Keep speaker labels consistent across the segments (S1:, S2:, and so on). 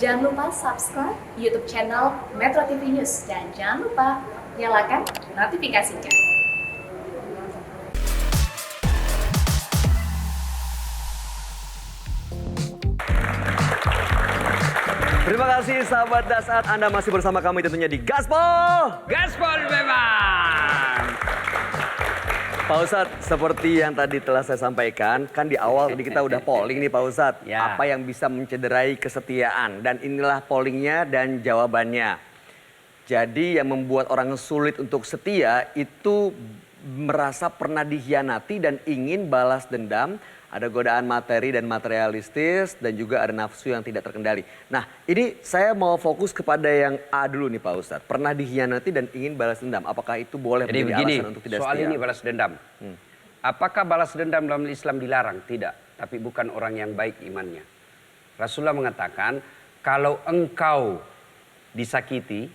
S1: Jangan lupa subscribe YouTube channel Metro TV News dan jangan lupa nyalakan notifikasinya.
S2: Terima kasih sahabat Dasar, Anda masih bersama kami tentunya di Gaspol.
S3: Gaspol memang.
S2: Pak Ustadz, seperti yang tadi telah saya sampaikan, kan di awal ini kita udah polling nih Pak Ustadz.
S3: Ya.
S2: Apa yang bisa mencederai kesetiaan, dan inilah pollingnya dan jawabannya. Jadi yang membuat orang sulit untuk setia itu merasa pernah dikhianati dan ingin balas dendam. Ada godaan materi dan materialistis dan juga ada nafsu yang tidak terkendali. Nah, ini saya mau fokus kepada yang A dulu nih Pak Ustadz. Pernah dikhianati dan ingin balas dendam. Apakah itu boleh
S3: Jadi
S2: menjadi
S3: begini,
S2: alasan untuk tidak
S3: soal
S2: setia?
S3: ini balas dendam. Apakah balas dendam dalam Islam dilarang? Tidak. Tapi bukan orang yang baik imannya. Rasulullah mengatakan, kalau engkau disakiti,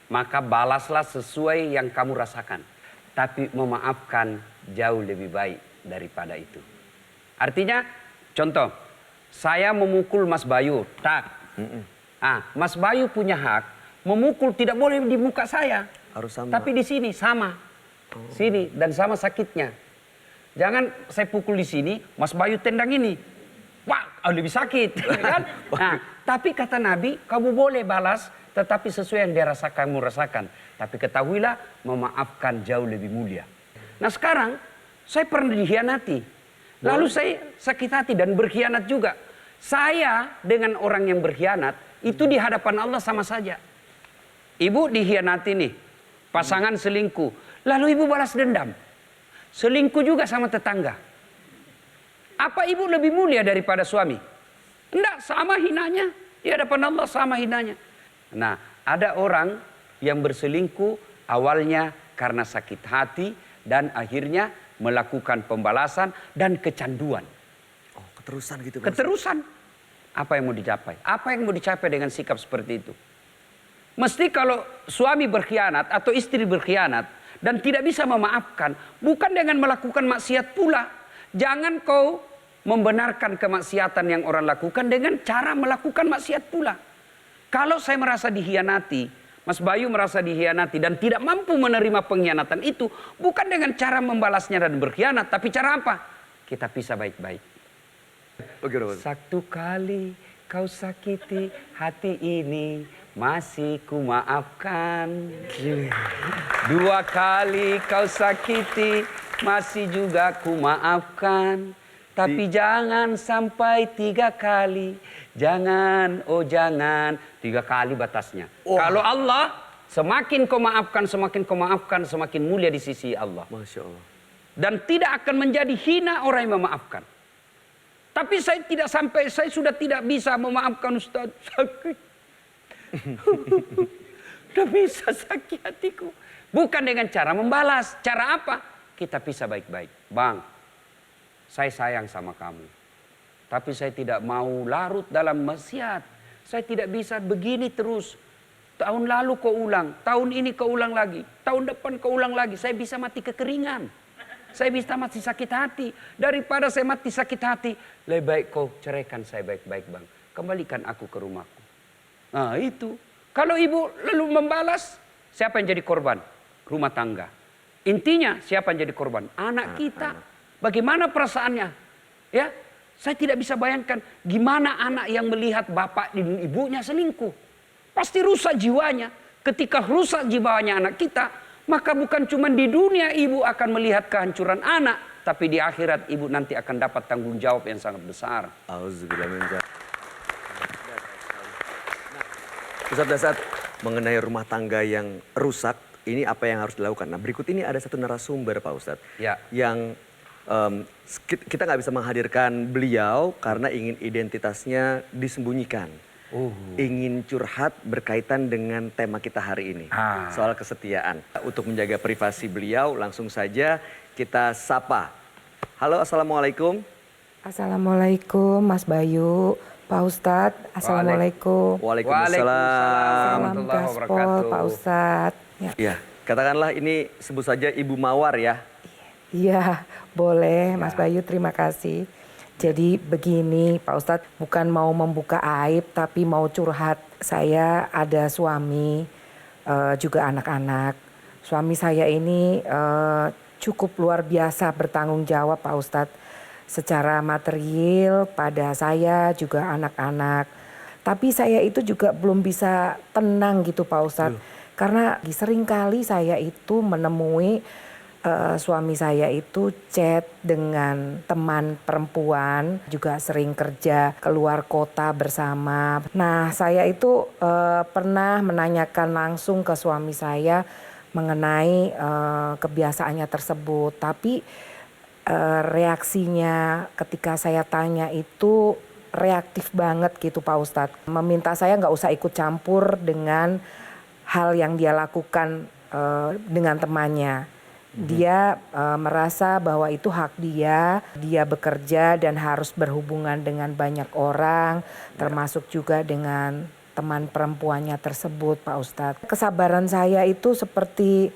S3: maka balaslah sesuai yang kamu rasakan. Tapi memaafkan jauh lebih baik daripada itu. Artinya, contoh, saya memukul Mas Bayu, tak. Mas Bayu punya hak, memukul tidak boleh di muka saya.
S2: Harus sama.
S3: Tapi di sini sama. Sini dan sama sakitnya. Jangan saya pukul di sini, Mas Bayu tendang ini. Wah, lebih sakit. Kan? Nah, tapi kata Nabi, kamu boleh balas, tetapi sesuai yang dia rasakan, kamu rasakan. Tapi ketahuilah, memaafkan jauh lebih mulia. Nah sekarang, saya pernah dikhianati. Lalu saya sakit hati dan berkhianat juga. Saya dengan orang yang berkhianat, itu di hadapan Allah sama saja. Ibu dikhianati nih, pasangan selingkuh. Lalu ibu balas dendam. Selingkuh juga sama tetangga. Apa ibu lebih mulia daripada suami? Enggak, sama hinanya. Di hadapan Allah sama hinanya. Nah, ada orang yang berselingkuh awalnya karena sakit hati dan akhirnya melakukan pembalasan dan kecanduan.
S2: Oh, keterusan gitu Pak Ustadz.
S3: Keterusan. Apa yang mau dicapai? Apa yang mau dicapai dengan sikap seperti itu? Mesti kalau suami berkhianat atau istri berkhianat dan tidak bisa memaafkan, bukan dengan melakukan maksiat pula. Jangan kau membenarkan kemaksiatan yang orang lakukan dengan cara melakukan maksiat pula. Kalau saya merasa dikhianati, Mas Bayu merasa dikhianati dan tidak mampu menerima pengkhianatan itu, bukan dengan cara membalasnya dan berkhianat, tapi cara apa? Kita pisah baik-baik.
S2: Oke, Pak.
S3: Satu kali kau sakiti hati ini, masih ku maafkan. Dua kali kau sakiti, masih juga ku maafkan. Tapi jangan sampai 3 kali. Jangan, oh jangan. 3 kali batasnya.
S2: Oh.
S3: Kalau Allah, semakin kau maafkan, semakin mulia di sisi Allah.
S2: Masya Allah.
S3: Dan tidak akan menjadi hina orang yang memaafkan. Tapi saya tidak sampai, saya sudah tidak bisa memaafkan Ustaz. Sakit. Sudah bisa sakit hatiku. Bukan dengan cara membalas. Cara apa? Kita pisah baik-baik. Bang, saya sayang sama kamu. Tapi saya tidak mau larut dalam maksiat. Saya tidak bisa begini terus. Tahun lalu kau ulang, tahun ini kau ulang lagi, tahun depan kau ulang lagi. Saya bisa mati kekeringan. Saya bisa mati sakit hati. Daripada saya mati sakit hati, lebih baik kau ceraikan saya baik-baik bang. Kembalikan aku ke rumahku. Nah itu. Kalau ibu lalu membalas, siapa yang jadi korban? Rumah tangga. Intinya siapa yang jadi korban? Anak kita. Bagaimana perasaannya? Ya, saya tidak bisa bayangkan gimana anak yang melihat bapak dan ibunya selingkuh. Pasti rusak jiwanya. Ketika rusak jiwanya anak kita, maka bukan cuma di dunia ibu akan melihat kehancuran anak, tapi di akhirat ibu nanti akan dapat tanggung jawab yang sangat besar.
S2: Auzubillah min dzalik. Ustadz Dasar, mengenai rumah tangga yang rusak, ini apa yang harus dilakukan? Nah, berikut ini ada satu narasumber Pak Ustadz.
S3: Ya.
S2: Yang kita nggak bisa menghadirkan beliau karena ingin identitasnya disembunyikan. Ingin curhat berkaitan dengan tema kita hari ini. Soal kesetiaan. Untuk menjaga privasi beliau, langsung saja kita sapa. Halo, Assalamualaikum.
S4: Assalamualaikum Mas Bayu, Pak Ustadz. Assalamualaikum.
S2: Waalaikumsalam.
S4: Salam Gaspol Pak Ustadz.
S2: Ya, katakanlah ini sebut saja Ibu Mawar ya.
S4: Iya, boleh Mas Bayu, terima kasih. Jadi begini Pak Ustadz, bukan mau membuka aib tapi mau curhat. Saya ada suami, juga anak-anak. Suami saya ini cukup luar biasa bertanggung jawab Pak Ustadz. Secara material pada saya juga anak-anak. Tapi saya itu juga belum bisa tenang gitu Pak Ustadz. Karena seringkali saya itu menemui suami saya itu chat dengan teman perempuan, juga sering kerja keluar kota bersama. Nah, saya itu pernah menanyakan langsung ke suami saya mengenai kebiasaannya tersebut. Tapi reaksinya ketika saya tanya itu reaktif banget gitu Pak Ustadz. Meminta saya nggak usah ikut campur dengan hal yang dia lakukan dengan temannya. Dia merasa bahwa itu hak dia bekerja dan harus berhubungan dengan banyak orang, termasuk juga dengan teman perempuannya tersebut Pak Ustadz. Kesabaran saya itu seperti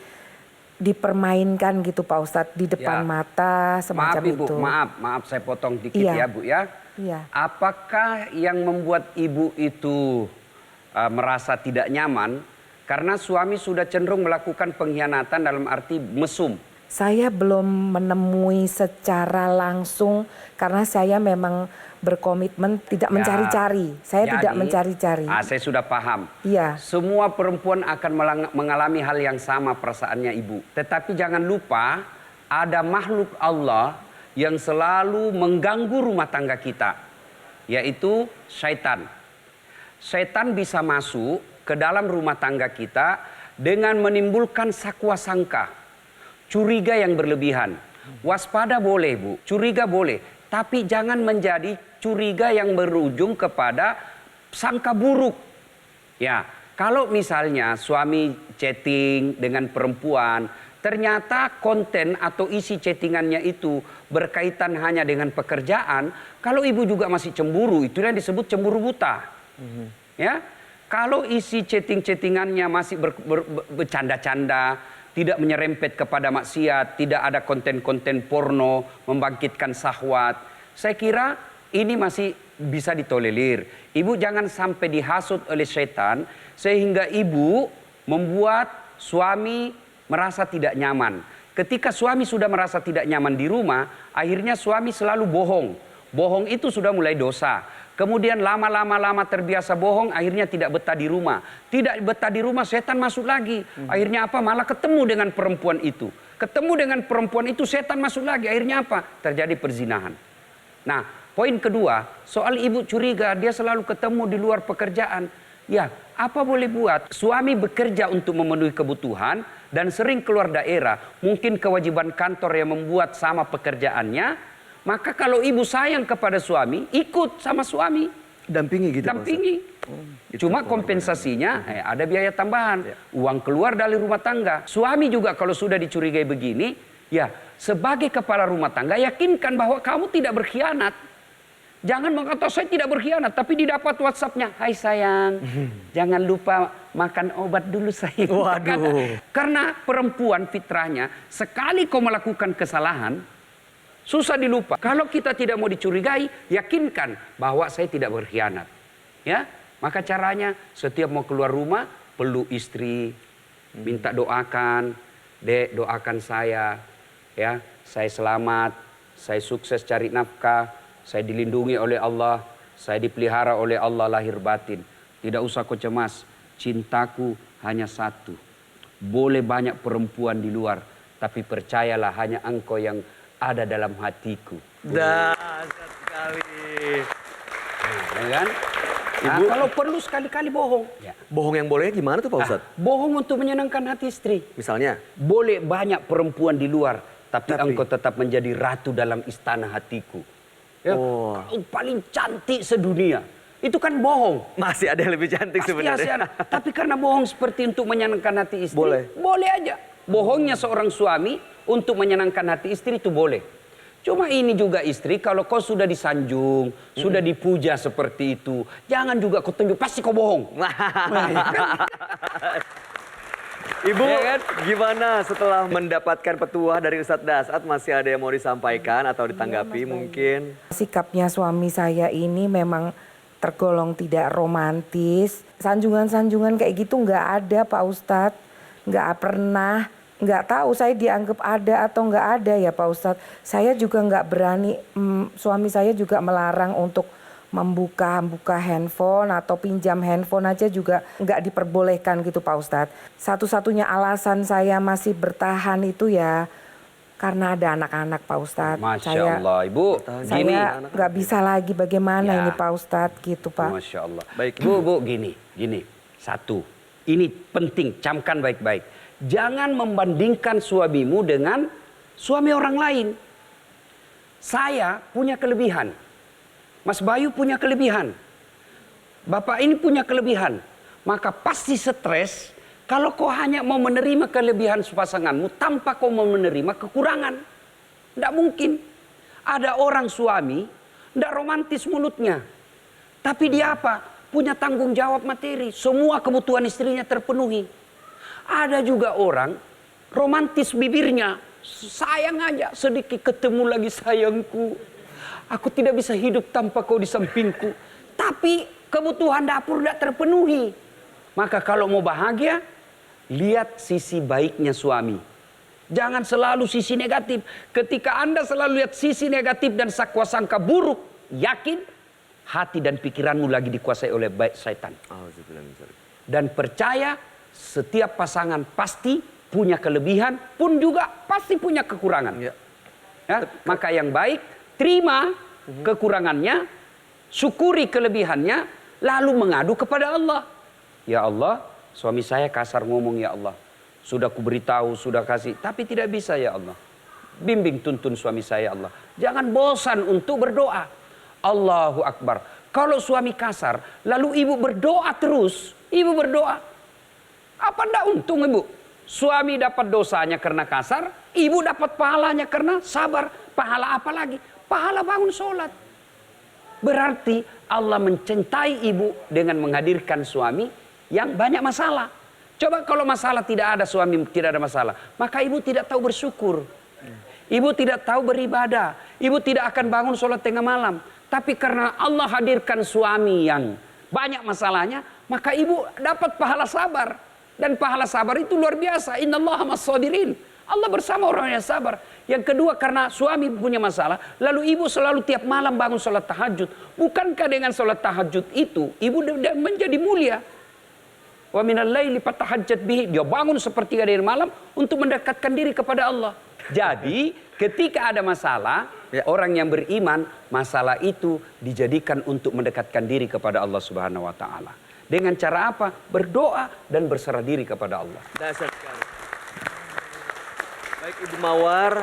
S4: dipermainkan gitu Pak Ustadz di depan mata semacam
S3: Ibu,
S4: itu.
S3: maaf saya potong dikit ya Bu ya.
S4: Iya.
S3: Apakah yang membuat Ibu itu merasa tidak nyaman karena suami sudah cenderung melakukan pengkhianatan dalam arti mesum?
S4: Saya belum menemui secara langsung karena saya memang berkomitmen tidak mencari-cari. Saya tidak mencari-cari.
S3: Saya sudah paham.
S4: Iya.
S3: Semua perempuan akan mengalami hal yang sama perasaannya Ibu. Tetapi jangan lupa ada makhluk Allah yang selalu mengganggu rumah tangga kita, yaitu syaitan. Syaitan bisa masuk ke dalam rumah tangga kita dengan menimbulkan sakwa sangka, curiga yang berlebihan. Waspada boleh Bu, curiga boleh, tapi jangan menjadi curiga yang berujung kepada sangka buruk. Ya, kalau misalnya suami chatting dengan perempuan, ternyata konten atau isi chattingannya itu berkaitan hanya dengan pekerjaan, kalau ibu juga masih cemburu, itu yang disebut cemburu buta. Ya, kalau isi chattingannya masih bercanda-canda, tidak menyerempet kepada maksiat, tidak ada konten-konten porno, membangkitkan syahwat, saya kira ini masih bisa ditolerir. Ibu jangan sampai dihasut oleh setan sehingga ibu membuat suami merasa tidak nyaman. Ketika suami sudah merasa tidak nyaman di rumah, akhirnya suami selalu bohong. Bohong itu sudah mulai dosa. Kemudian lama-lama terbiasa bohong, akhirnya tidak betah di rumah. Tidak betah di rumah, setan masuk lagi. Akhirnya apa? Malah ketemu dengan perempuan itu. Ketemu dengan perempuan itu, setan masuk lagi. Akhirnya apa? Terjadi perzinahan. Nah, poin kedua, soal ibu curiga dia selalu ketemu di luar pekerjaan. Ya, apa boleh buat? Suami bekerja untuk memenuhi kebutuhan dan sering keluar daerah. Mungkin kewajiban kantor yang membuat sama pekerjaannya. Maka kalau ibu sayang kepada suami, ikut sama suami.
S2: Dampingi gitu.
S3: Dampingi. Cuma kompensasinya ada biaya tambahan. Uang keluar dari rumah tangga. Suami juga kalau sudah dicurigai begini, ya sebagai kepala rumah tangga yakinkan bahwa kamu tidak berkhianat. Jangan mengatakan saya tidak berkhianat, tapi didapat WhatsApp-nya, hai sayang, jangan lupa makan obat dulu sayang.
S2: Waduh.
S3: Karena perempuan fitrahnya, sekali kau melakukan kesalahan, susah dilupa. Kalau kita tidak mau dicurigai, yakinkan bahwa saya tidak berkhianat. Ya, maka caranya setiap mau keluar rumah, peluk istri, minta doakan, Dek doakan saya, ya, saya selamat, saya sukses cari nafkah. Saya dilindungi oleh Allah, saya dipelihara oleh Allah lahir batin. Tidak usah kau cemas, cintaku hanya satu. Boleh banyak perempuan di luar, tapi percayalah hanya engkau yang ada dalam hatiku.
S2: Dahsyat sekali.
S3: Ya kan? Nah, kalau perlu sekali-kali bohong. Ya.
S2: Bohong yang bolehnya gimana tuh Pak Ustadz?
S3: Bohong untuk menyenangkan hati istri.
S2: Misalnya?
S3: Boleh banyak perempuan di luar, tapi engkau tetap menjadi ratu dalam istana hatiku. Ya, kau paling cantik sedunia. Itu kan bohong.
S2: Masih ada yang lebih cantik sebenarnya.
S3: Tapi karena bohong seperti untuk menyenangkan hati istri, boleh aja. Bohongnya seorang suami untuk menyenangkan hati istri itu boleh. Cuma ini juga istri, kalau kau sudah disanjung, sudah dipuja seperti itu, jangan juga kau tunjuk, pasti kau bohong.
S2: Ibu,
S3: Ya kan?
S2: gimana setelah mendapatkan petuah dari Ustadz Dasat, masih ada yang mau disampaikan atau ditanggapi mungkin?
S4: Sikapnya suami saya ini memang tergolong tidak romantis. Sanjungan-sanjungan kayak gitu nggak ada Pak Ustadz. Nggak pernah. Nggak tahu saya dianggap ada atau nggak ada ya Pak Ustadz. Saya juga nggak berani, suami saya juga melarang untuk membuka handphone atau pinjam handphone aja juga nggak diperbolehkan gitu Pak Ustadz. Satu-satunya alasan saya masih bertahan itu ya karena ada anak-anak Pak Ustadz.
S3: Masya Allah, Ibu. Gini.
S4: Saya nggak bisa lagi bagaimana
S3: Ya.
S4: ini Pak Ustadz gitu Pak.
S3: Masya Allah.
S2: Baik.
S3: Bu, gini. Satu, ini penting, camkan baik-baik. Jangan membandingkan suamimu dengan suami orang lain. Saya punya kelebihan. Mas Bayu punya kelebihan. Bapak ini punya kelebihan. Maka pasti stres kalau kau hanya mau menerima kelebihan pasanganmu tanpa kau mau menerima kekurangan. Tidak mungkin. Ada orang suami, tidak romantis mulutnya. Tapi dia apa? Punya tanggung jawab materi. Semua kebutuhan istrinya terpenuhi. Ada juga orang romantis bibirnya. Sayang aja, sedikit ketemu lagi sayangku. Aku tidak bisa hidup tanpa kau di sampingku. Tapi kebutuhan dapur tidak terpenuhi. Maka kalau mau bahagia, lihat sisi baiknya suami. Jangan selalu sisi negatif. Ketika Anda selalu lihat sisi negatif dan sangka buruk, yakin hati dan pikiranmu lagi dikuasai oleh setan. Dan percaya setiap pasangan pasti punya kelebihan, pun juga pasti punya kekurangan. Ya, maka yang baik, terima kekurangannya, syukuri kelebihannya, lalu mengadu kepada Allah. Ya Allah, suami saya kasar ngomong ya Allah. Sudah kuberitahu, sudah kasih, tapi tidak bisa ya Allah. Bimbing tuntun suami saya ya Allah. Jangan bosan untuk berdoa. Allahu Akbar. Kalau suami kasar, lalu ibu berdoa terus. Ibu berdoa. Apa ndak untung ibu? Suami dapat dosanya karena kasar, ibu dapat pahalanya karena sabar. Pahala apa lagi? Pahala bangun sholat. Berarti Allah mencintai ibu dengan menghadirkan suami yang banyak masalah. Coba kalau masalah tidak ada, suami tidak ada masalah, maka ibu tidak tahu bersyukur. Ibu tidak tahu beribadah. Ibu tidak akan bangun sholat tengah malam. Tapi karena Allah hadirkan suami yang banyak masalahnya, maka ibu dapat pahala sabar. Dan pahala sabar itu luar biasa. Innallaha ma'as-sabirin. Allah bersama orang yang sabar. Yang kedua, karena suami punya masalah, lalu ibu selalu tiap malam bangun sholat tahajud. Bukankah dengan sholat tahajud itu, ibu menjadi mulia? Wa minal laili fatahajjat bihi. Dia bangun sepertiga dari malam untuk mendekatkan diri kepada Allah. Jadi, ketika ada masalah, orang yang beriman, masalah itu dijadikan untuk mendekatkan diri kepada Allah Subhanahu wa taala. Dengan cara apa? Berdoa dan berserah diri kepada Allah.
S2: Dasar sekali. Baik Ibu Mawar,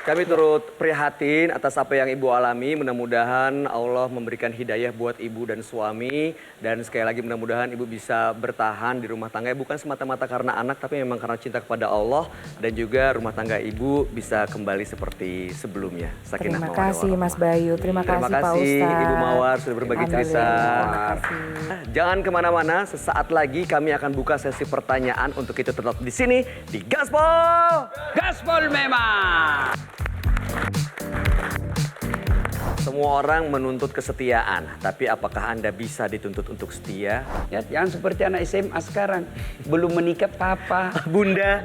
S2: kami turut prihatin atas apa yang Ibu alami. Mudah-mudahan Allah memberikan hidayah buat Ibu dan suami. Dan sekali lagi mudah-mudahan Ibu bisa bertahan di rumah tangga. Bukan semata-mata karena anak, tapi memang karena cinta kepada Allah. Dan juga rumah tangga Ibu bisa kembali seperti sebelumnya. Sakinah
S4: Terima
S2: mawaddah
S4: kasih
S2: warahmah.
S4: Mas Bayu, terima kasih Pak Ustadz.
S2: Ibu Mawar sudah berbagi cerita.
S4: Terima kasih.
S2: Jangan kemana-mana, sesaat lagi kami akan buka sesi pertanyaan untuk itu tetap di sini di Gaspol.
S3: Gaspol memang.
S2: Semua orang menuntut kesetiaan, tapi apakah Anda bisa dituntut untuk setia?
S3: Ya, jangan seperti anak SMA sekarang. Belum menikah papa.
S2: Bunda.